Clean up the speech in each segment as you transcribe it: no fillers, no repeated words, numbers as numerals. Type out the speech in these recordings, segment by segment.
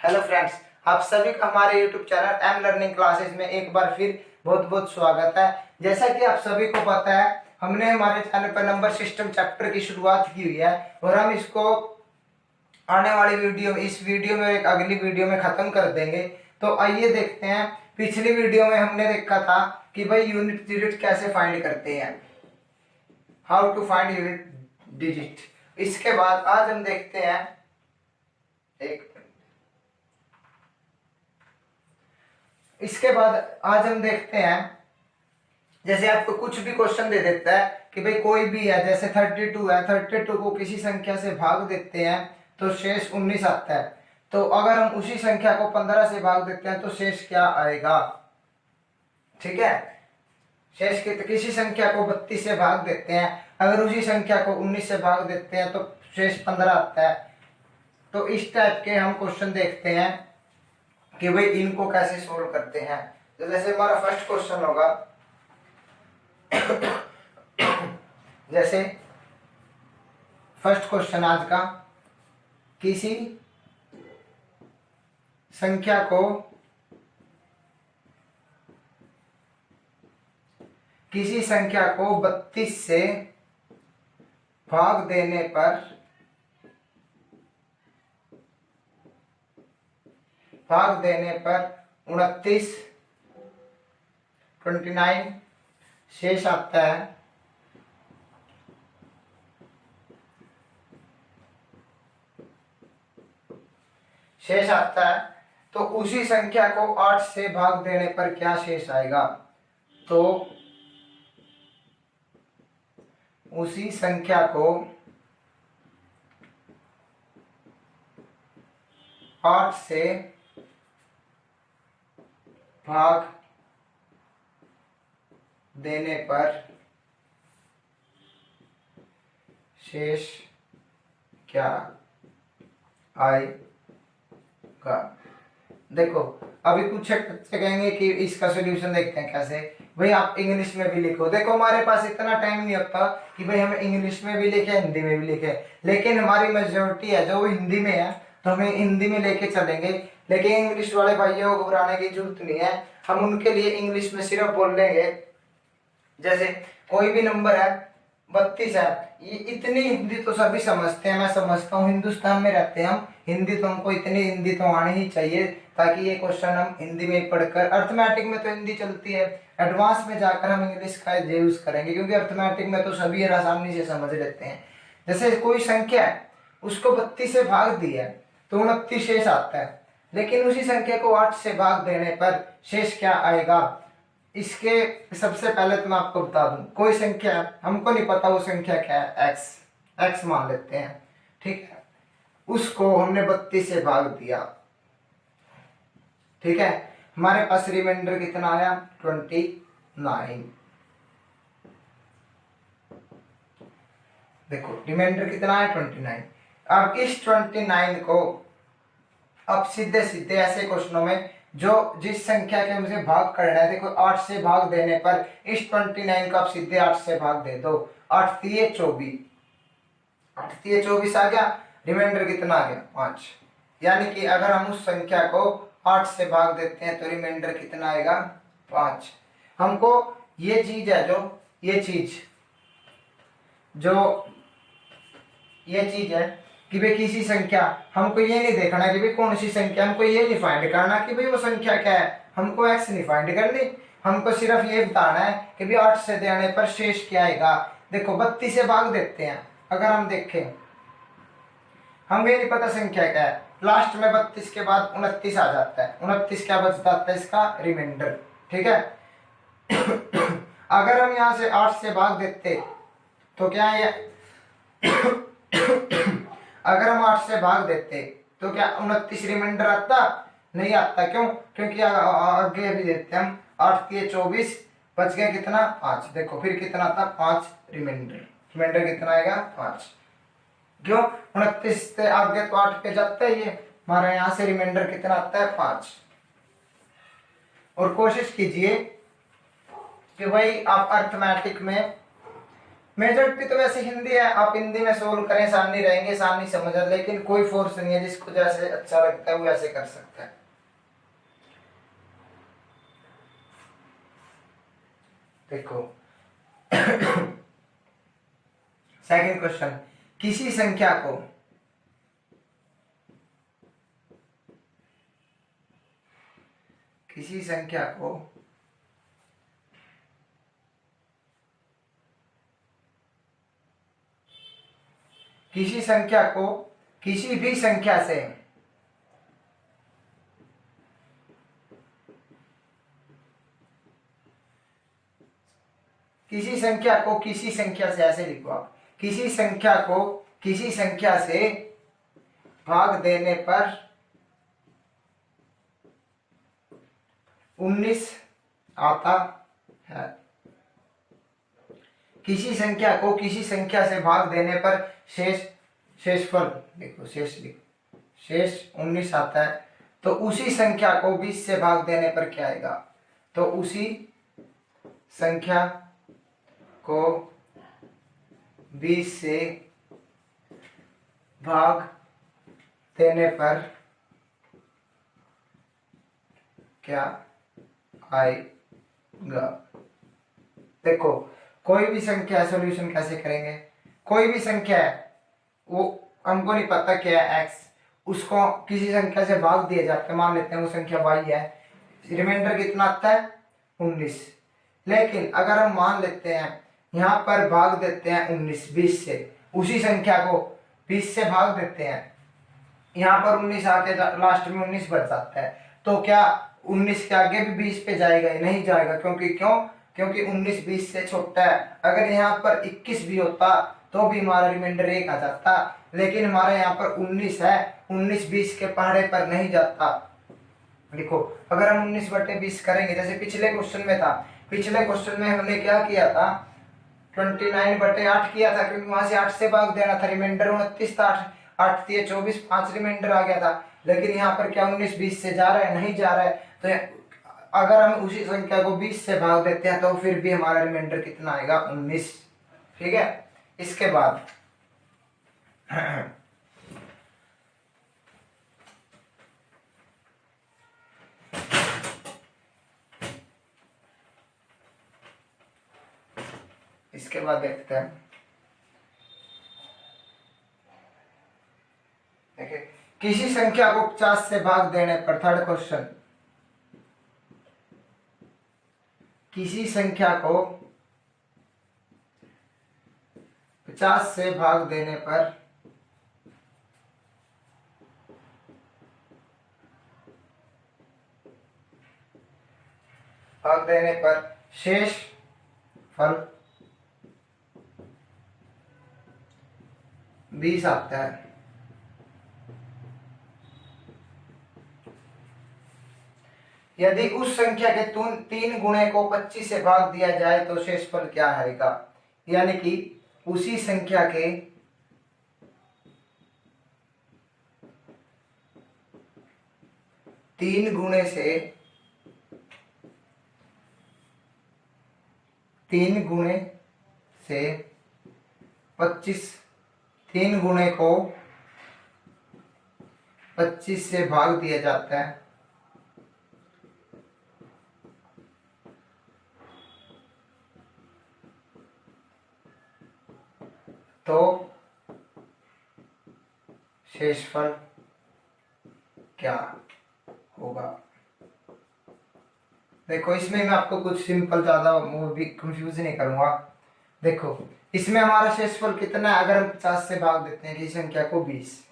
Hello friends, आप सभी का हमारे YouTube channel am learning classes में एक बार फिर बहुत बहुत स्वागत है। जैसा कि आप सभी को पता है, हमने हमारे चैनल पर नंबर सिस्टम चैप्टर की शुरुआत की हुई है और हम इसको आने वाली इस वीडियो में एक अगली वीडियो में खत्म कर देंगे। तो आइए देखते हैं। पिछली वीडियो में हमने देखा था कि भाई यूनिट डिजिट कैसे फाइंड करते हैं, how to find unit digit. इसके बाद आज हम देखते हैं इसके बाद आज हम देखते हैं, जैसे आपको कुछ भी क्वेश्चन दे देता है कि भाई कोई भी है, जैसे 32 है, 32 को किसी संख्या से भाग देते हैं तो शेष 19 आता है। तो अगर हम उसी संख्या को 15 से भाग देते हैं तो शेष क्या आएगा। ठीक है, शेष किसी संख्या को 32 से भाग देते हैं, अगर उसी संख्या को 19 से भाग देते हैं तो शेष 15 आता है। तो इस टाइप के हम क्वेश्चन देखते हैं कि भाई इनको कैसे सोल्व करते हैं। तो जैसे हमारा फर्स्ट क्वेश्चन होगा, जैसे फर्स्ट क्वेश्चन आज का, किसी संख्या को 32 से भाग देने पर 29 शेष आता है। तो उसी संख्या को 8 से भाग देने पर क्या शेष आएगा। तो उसी संख्या को 8 से भाग देने पर शेष क्या आएगा। देखो, अभी कुछ बच्चे कहेंगे कि इसका सॉल्यूशन देखते हैं कैसे। भाई आप इंग्लिश में भी लिखो। देखो, हमारे पास इतना टाइम नहीं होता कि भाई हमें इंग्लिश में भी लिखे, हिंदी में भी लिखे, लेकिन हमारी मेजोरिटी है जो हिंदी में है तो हमें हिंदी में लेके चलेंगे। लेकिन इंग्लिश वाले भाइयों को घबराने की जरूरत नहीं है, हम उनके लिए इंग्लिश में सिर्फ बोल लेंगे। जैसे कोई भी नंबर है 32 है, ये इतनी हिंदी तो सभी समझते हैं, मैं समझता हूँ, हिंदुस्तान में रहते हैं हम, हिंदी तो हमको इतनी हिंदी तो आनी ही चाहिए ताकि ये क्वेश्चन हम हिंदी में पढ़कर, अर्थमेटिक में तो हिंदी चलती है, एडवांस में जाकर हम इंग्लिश का यूज करेंगे क्योंकि अर्थमेटिक में तो सभी आसानी से समझ लेते हैं। जैसे कोई संख्या है, उसको 32 से भाग दिया है तो 29 शेष आता है, लेकिन उसी संख्या को 8 से भाग देने पर शेष क्या आएगा। इसके सबसे पहले तो मैं आपको बता दूं, कोई संख्या हमको नहीं पता वो संख्या क्या है, एक्स मान लेते हैं, ठीक है, उसको हमने 32 से भाग दिया, ठीक है, हमारे पास रिमाइंडर कितना आया 29। देखो रिमाइंडर कितना है 29। अब इस 29 को अब सीधे सीधे ऐसे क्वेश्चनों में जो जिस संख्या के मुझे भाग करना है, देखो 8 से भाग देने पर इस 29 को आप सीधे 8 से भाग दे दो, 8 3 24, 8 3 24 आ गया, रिमाइंडर कितना आ गया 5। यानी कि अगर हम उस संख्या को 8 से भाग देते हैं तो रिमाइंडर कितना आएगा 5। हमको ये चीज है ये चीज है कि भाई किसी संख्या, हमको ये नहीं देखना कि भाई कौन सी संख्या, हमको ये नहीं फाइंड करना कि भाई वो संख्या क्या है, हमको एक्स नहीं फाइंड करनी, हमको सिर्फ ये बताना है कि भाई 8 से देने पर शेष क्या आएगा। देखो 32 से भाग देते हैं, अगर हम देखें, हमें ये नहीं पता संख्या क्या है, लास्ट में 32 के बाद 29 आ जाता है, 29 क्या बच जाता है इसका रिमाइंडर, ठीक है। अगर हम यहाँ से 8 से भाग देते तो क्या है, अगर हम 8 से भाग देते तो क्या 29 रिमाइंडर आता, नहीं आता, क्यों, क्योंकि आगे भी देते हम 8 3 24, बच गया कितना 5। देखो फिर कितना था 5 रिमाइंडर कितना आएगा 5, क्यों 29 से आगे तो 8 पे जाता है, ये हमारा यहाँ से रिमाइंडर कितना आता है 5। और कोशिश कीजिए कि भाई आप अर्थमेटिक में मेजॉरिटी तो वैसे हिंदी है, आप हिंदी में सोल्व करें, सामने रहेंगे, सामने समझ आ, लेकिन कोई फोर्स नहीं है, जिसको जैसे अच्छा लगता है वो ऐसे कर सकता है। देखो सेकंड क्वेश्चन, किसी संख्या को किसी संख्या को किसी संख्या को किसी भी संख्या से किसी संख्या को किसी संख्या से, ऐसे लिखो आप, किसी संख्या को किसी संख्या से भाग देने पर 19 आता है। किसी संख्या को किसी संख्या से भाग देने पर शेषफल देखो, शेष 19 आता है। तो उसी संख्या को 20 से भाग देने पर क्या आएगा? तो उसी संख्या को 20 से भाग देने पर क्या आएगा? देखो, कोई भी संख्या है, सॉल्यूशन कैसे करेंगे? कोई भी संख्या है, वो हमको नहीं पता क्या है, x, उसको किसी संख्या से भाग दिया जाता है, मान लेते हैं वो संख्या y है, रिमाइंडर कितना आता है? 19। लेकिन अगर हम मान लेते हैं यहाँ पर भाग देते हैं 20 से, उसी संख्या को 20 से भाग देते हैं, यहाँ पर 19 आके लास्ट में 19 बच जाता है, तो क्या 19 के आगे भी 20 पे जाएगा? नहीं जाएगा। क्योंकि 19 20 से छोटा है। अगर यहाँ पर 21 भी होता तो भी हमारा रिमाइंडर 1 आ जाता, लेकिन हमारे यहाँ पर 19 है, 19 20 के पहाड़े पर नहीं जाता। देखो, अगर हम 19/20 करेंगे, जैसे पिछले क्वेश्चन में था, पिछले क्वेश्चन में हमने क्या किया था? 29/8 किया था, क्योंकि वहां से 8 से भाग देना था, रिमाइंडर 29 था, 8 दिए 24, 5 रिमाइंडर आ गया था। लेकिन यहाँ पर क्या 19 20 से जा रहा है? नहीं जा रहा है। तो अगर हम उसी संख्या को 20 से भाग देते हैं तो फिर भी हमारा रिमाइंडर कितना आएगा? 19। ठीक है, इसके बाद इसके बाद देखते हैं, देखिए, किसी संख्या को 50 से भाग देने पर, थर्ड क्वेश्चन, किसी संख्या को 50 से भाग देने पर शेष फल 20 आता है। यदि उस संख्या के 3 गुणे को 25 से भाग दिया जाए तो शेषफल क्या आएगा? यानी कि उसी संख्या के 3 गुणे से 25, 3 गुणे को 25 से भाग दिया जाता है, तो शेषफल क्या होगा? देखो, इसमें मैं आपको कुछ सिंपल, ज्यादा वो भी कंफ्यूज नहीं करूंगा। देखो, इसमें हमारा शेषफल कितना है? अगर हम 50 से भाग देते हैं किसी संख्या को 20,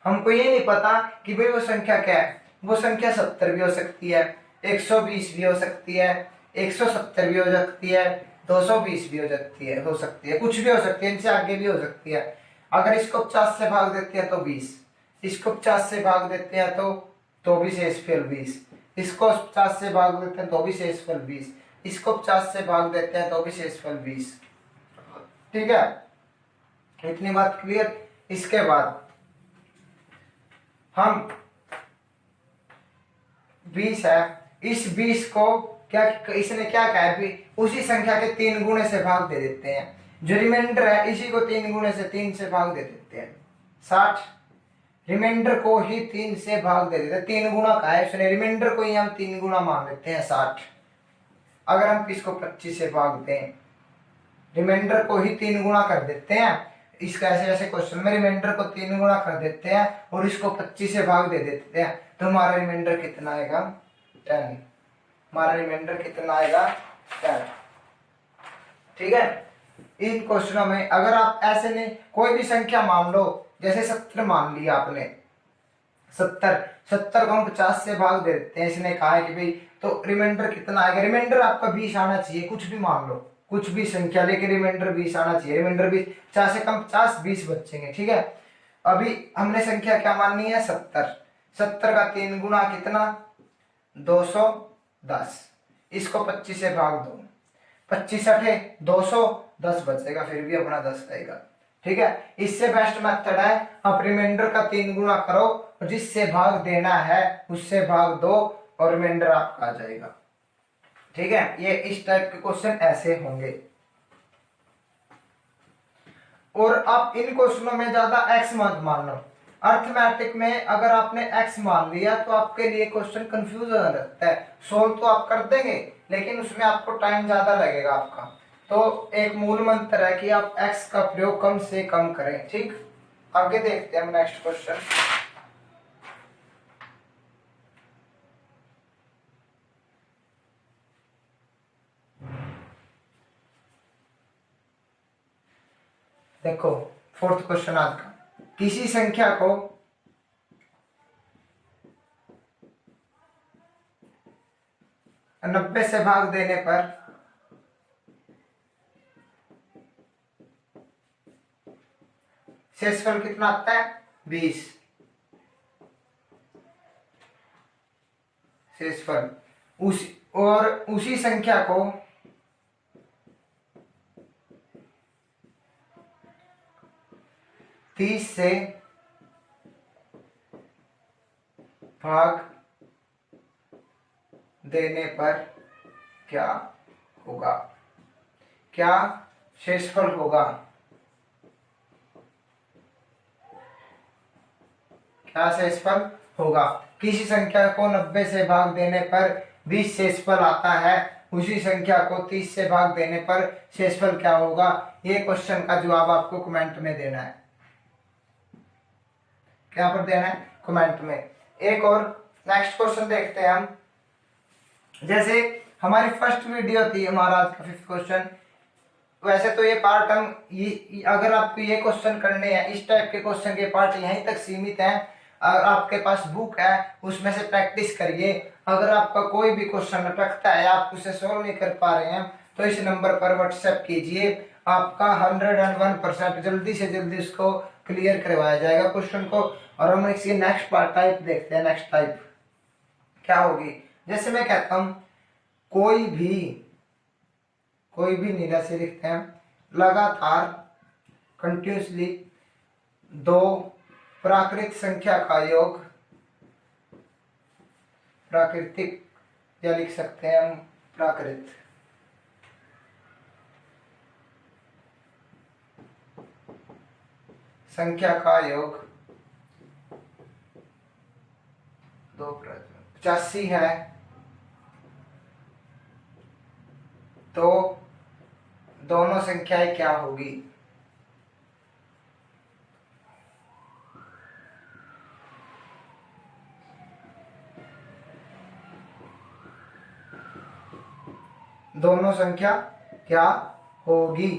हमको ये नहीं पता कि भाई वो संख्या क्या है। वो संख्या 70 भी हो सकती है, 120 भी हो सकती है, 170 भी हो सकती है, 220 भी हो सकती है, कुछ भी हो सकती है, इनसे आगे भी हो सकती है। अगर इसको 50 से भाग देते हैं तो 20, इसको 50 से भाग देते हैं तो भी शेषफल 20, इसको 50 से भाग देते हैं तो भी शेषफल 20, इसको 50 से भाग देते हैं तो भी शेषफल 20। ठीक है, इतनी बात क्लियर। इसके बाद हम 20 है, इस 20 को क्या इसने क्या कहा है, उसी संख्या के 3 गुणे से भाग दे देते हैं। जो रिमाइंडर है इसी को 3 गुणे से 3 से भाग दे देते हैं 60। रिमाइंडर को ही 3 से भाग दे देते हैं, 3 गुना का है इसने, रिमाइंडर को ही हम 3 गुना मान लेते हैं 60। अगर हम इसको 25 से भाग दें, रिमाइंडर को ही 3 गुना कर देते हैं, इसका ऐसे ऐसे क्वेश्चन में रिमाइंडर को 3 गुना कर देते हैं और इसको 25 से भाग दे देते हैं, तो हमारा रिमाइंडर कितना आएगा 10। हमारा रिमाइंडर कितना आएगा 10। ठीक है। इन क्वेश्चनों में अगर आप ऐसे नहीं कोई भी संख्या मान लो, जैसे 70 मान लिया आपने, 70 को हम 50 से भाग दे देते हैं, इसने कहा है कि भाई तो रिमाइंडर कितना आएगा, रिमाइंडर आपका 20 आना चाहिए, कुछ भी मान लो कुछ भी संख्या, लेकिन रिमाइंडर 20 आना चाहिए, रिमाइंडर 20, 50 से कम 50 20 बचेंगे। ठीक है। अभी हमने संख्या क्या माननी है 70 का 3 गुना कितना 210, इसको 25 से भाग दो, 25 अठे 210 बचेगा, फिर भी अपना 10 रहेगा। ठीक है। इससे बेस्ट मेथड है आप रिमाइंडर का 3 गुना करो और जिससे भाग देना है उससे भाग दो और रिमाइंडर आपका आ जाएगा। ठीक है। ये इस टाइप के क्वेश्चन ऐसे होंगे। और आप इन क्वेश्चनों में ज्यादा एक्स मत मान लो। अर्थमेटिक में अगर आपने एक्स मान लिया तो आपके लिए क्वेश्चन कंफ्यूज हो जाता है, सोल्व तो आप कर देंगे लेकिन उसमें आपको टाइम ज्यादा लगेगा आपका। तो एक मूल मंत्र है कि आप एक्स का प्रयोग कम से कम करें। ठीक। आगे देखते हैं हम नेक्स्ट क्वेश्चन। देखो 4th क्वेश्चन आज का, किसी संख्या को नब्बे से भाग देने पर शेषफल कितना आता है 20। शेषफल उसी संख्या को 30 से भाग देने पर क्या होगा, क्या शेषफल होगा, क्या शेषफल होगा। किसी संख्या को 90 से भाग देने पर 20 शेषफल आता है, उसी संख्या को 30 से भाग देने पर शेषफल क्या होगा। ये क्वेश्चन का जवाब आपको कमेंट में देना है। क्या पर देना है कमेंट में। एक और नेक्स्ट क्वेश्चन देखते हैं हम। जैसे हमारी फर्स्ट वीडियो थी हमारा आज का 5th क्वेश्चन, वैसे तो ये पार्ट हम अगर आपको ये क्वेश्चन करने हैं, इस टाइप के क्वेश्चन के पार्ट यहीं तक सीमित हैं। अगर आपके पास बुक है उसमें से प्रैक्टिस करिए। अगर आपका कोई भी क्वेश्चन अटकता है, आप उसे सोल्व नहीं कर पा रहे हैं, तो इस नंबर पर व्हाट्सएप कीजिए, आपका 101% जल्दी से जल्दी उसको क्लियर करवाया जाएगा क्वेश्चन को। और हम इसकी नेक्स्ट पार्ट टाइप देखते हैं। नेक्स्ट टाइप क्या होगी, जैसे मैं कहता हूं कोई भी नीला से लिखते हैं, लगातार कंटिन्यूसली 2 प्राकृतिक संख्या का योग, प्राकृतिक या लिख सकते हैं हम प्राकृत, संख्या का योग 85 है, तो दोनों संख्याएं क्या होगी। दोनों संख्या क्या होगी।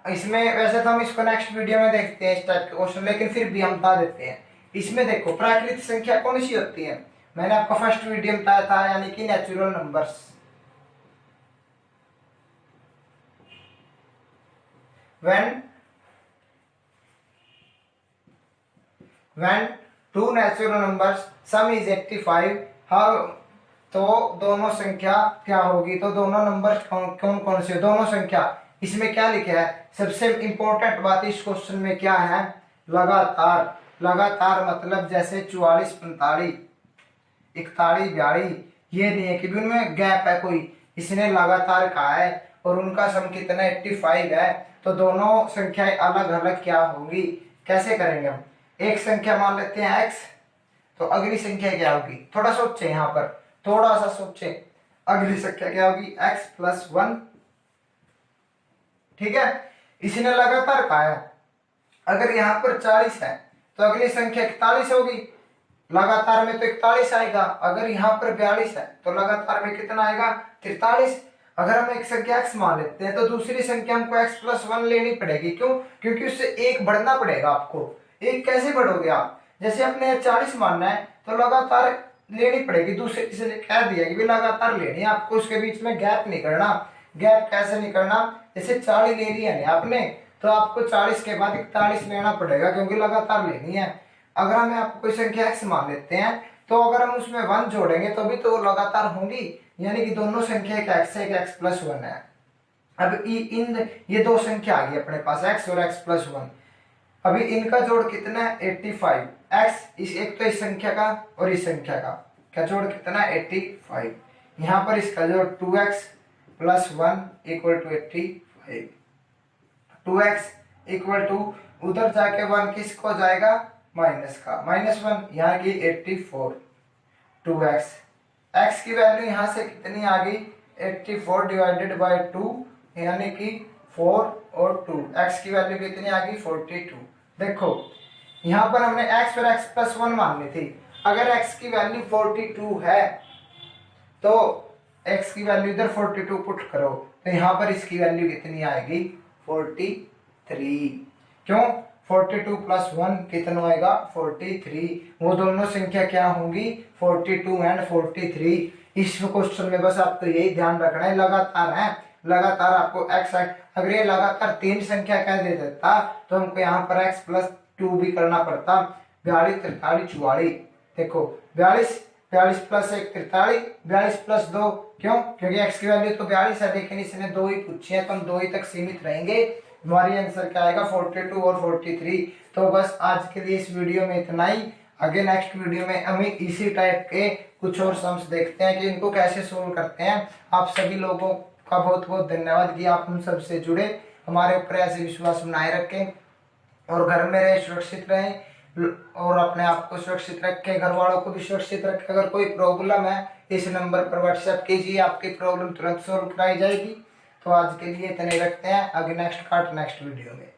इसमें वैसे तो हम इसको नेक्स्ट वीडियो में देखते हैं इस टाइप के क्वेश्चन, लेकिन फिर भी हम बता देते हैं। इसमें देखो प्राकृतिक संख्या कौन सी होती है, मैंने आपको फर्स्ट वीडियो में बताया था, यानी कि natural numbers. when 2 natural numbers sum is 85, how, तो दोनों संख्या क्या होगी। तो दोनों नंबर कौन कौन से, दोनों संख्या, इसमें क्या लिखा है, सबसे इंपॉर्टेंट बात इस क्वेश्चन में क्या है, लगातार। लगातार मतलब जैसे 44 45 41 42 ये नहीं है कि भी उनमें गैप है कोई, इसने लगातार कहा है और उनका सम कितना 85 है, तो दोनों संख्याएं अलग अलग क्या होंगी, कैसे करेंगे हम। एक संख्या मान लेते हैं x, तो अगली संख्या क्या होगी, थोड़ा सोचे यहाँ पर, थोड़ा सा सोचे, अगली संख्या क्या होगी x+1, ठीक है। इसने लगातार कहा है, अगर यहाँ पर 40 है तो अगली संख्या 41 होगी, लगातार में तो 41 आएगा। अगर यहाँ पर 42 है तो लगातार में कितना आएगा 43। अगर हम एक संख्या x मान लेते हैं तो दूसरी संख्या हमको x+1 लेनी पड़ेगी, क्यों, क्योंकि उससे एक बढ़ना पड़ेगा आपको। एक कैसे बढ़ोगे आप, जैसे अपने 40 मानना है तो लगातार लेनी पड़ेगी, दूसरे से कह दिया कि लगातार लेनी है आपको, उसके बीच में गैप नहीं करना। गैप कैसे नहीं करना, जैसे 40 ले लिया है आपने, तो आपको 40 के बाद 41 लेना पड़ेगा, क्योंकि लगातार लेनी है। अगर हमें आपको कोई संख्या x मान लेते हैं, तो अगर हम उसमें 1 जोड़ेंगे तो भी तो लगातार होंगी, यानी कि दोनों संख्या एक x है, एक x+1 है। अब इन ये दो संख्या आ गई अपने पास x और x+1, अभी इनका जोड़ कितना है 85। x इस एक तो इस संख्या का और इस संख्या का जोड़ कितना है 85, यहाँ पर इसका जोड़ 2x+1 = 85, 2x = उधर जाके 1 किसको जाएगा माइनस का, -1 यहाँ की 84, 2x, x की वैल्यू यहाँ से कितनी आ गई 84 डिवाइडेड बाय 2, यानी कि 4 और 2, x की वैल्यू कितनी आ गई 42। देखो यहाँ पर हमने x और x+1 माननी थी, अगर x की वैल्यू 42 है तो x की वैल्यू इधर 42 पुट करो, तो यहाँ पर इसकी वैल्यू कितनी आएगी 43, क्यों 42 + 1 कितना आएगा 43, वो दोनों संख्या क्या होंगी 42 एंड 43। इस क्वेश्चन में बस आपको यही ध्यान रखना है, लगातार है, लगातार आपको x, अगर ये लगातार 3 संख्या कह दे देता तो हमको यहाँ पर x+2 भी करना पड़ता, 42 43 44, देखो 42 42 + 1 43, 42 + 2, क्यों, क्योंकि x की वैल्यू तो 42 है, लेकिन इसने 2 ही पूछी है तो हम 2 ही तक सीमित रहेंगे। हमारी आंसर क्या आएगा 42 और 43। तो बस आज के लिए इस वीडियो में इतना ही, आगे नेक्स्ट वीडियो में हम इसी टाइप के कुछ और सम्स देखते हैं कि इनको कैसे सोल्व करते हैं। आप सभी लोगों का बहुत बहुत धन्यवाद कि आप हम सबसे जुड़े, हमारे ऊपर ऐसे विश्वास बनाए रखें और घर में रहे, सुरक्षित रहें और अपने आप को सुरक्षित रखें, घर वालों को भी सुरक्षित रखें। अगर कोई प्रॉब्लम है इस नंबर पर व्हाट्सएप कीजिए, आपकी प्रॉब्लम तुरंत सोल्व कराई जाएगी। तो आज के लिए इतने रखते हैं, आगे नेक्स्ट वीडियो में।